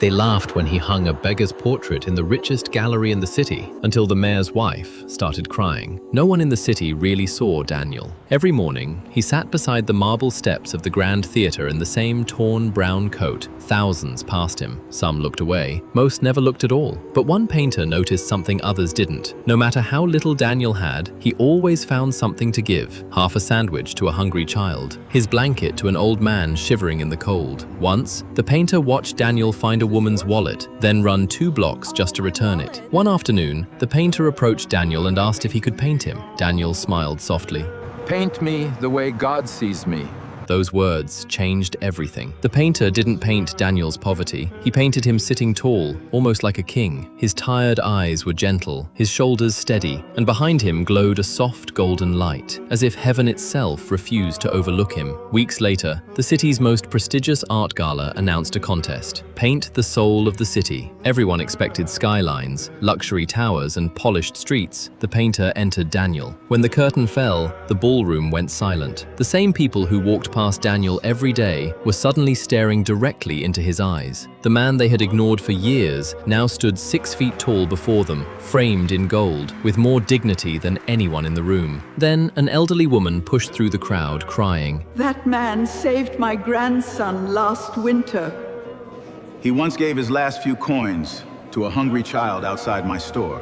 They laughed when he hung a beggar's portrait in the richest gallery in the city, until the mayor's wife started crying. No one in the city really saw Daniel. Every morning, he sat beside the marble steps of the Grand Theatre in the same torn brown coat. Thousands passed him. Some looked away. Most never looked at all. But one painter noticed something others didn't. No matter how little Daniel had, he always found something to give. Half a sandwich to a hungry child, his blanket to an old man shivering in the cold. Once, the painter watched Daniel find a woman's wallet, then run 2 blocks just to return it. One afternoon, the painter approached Daniel and asked if he could paint him. Daniel smiled softly. Paint me the way God sees me. Those words changed everything. The painter didn't paint Daniel's poverty. He painted him sitting tall, almost like a king. His tired eyes were gentle, his shoulders steady, and behind him glowed a soft golden light, as if heaven itself refused to overlook him. Weeks later, the city's most prestigious art gala announced a contest. Paint the soul of the city. Everyone expected skylines, luxury towers, and polished streets. The painter entered Daniel. When the curtain fell, the ballroom went silent. The same people who walked past Daniel every day were suddenly staring directly into his eyes. The man they had ignored for years now stood 6 feet tall before them, framed in gold, with more dignity than anyone in the room. Then an elderly woman pushed through the crowd, crying, "That man saved my grandson last winter." He once gave his last few coins to a hungry child outside my store.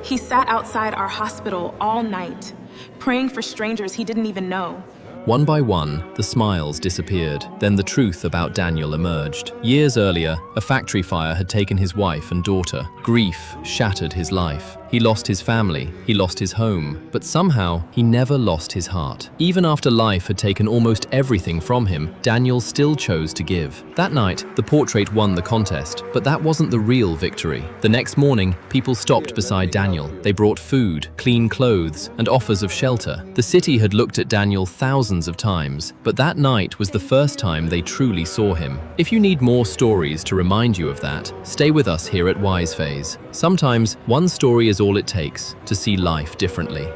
He sat outside our hospital all night, praying for strangers he didn't even know. One by one, the smiles disappeared. Then the truth about Daniel emerged. Years earlier, a factory fire had taken his wife and daughter. Grief shattered his life. He lost his family, he lost his home, but somehow he never lost his heart. Even after life had taken almost everything from him, Daniel still chose to give. That night, the portrait won the contest, but that wasn't the real victory. The next morning, people stopped beside Daniel. They brought food, clean clothes, and offers of shelter. The city had looked at Daniel thousands of times, but that night was the first time they truly saw him. If you need more stories to remind you of that, stay with us here at Wise Phase. Sometimes, one story is all it takes to see life differently.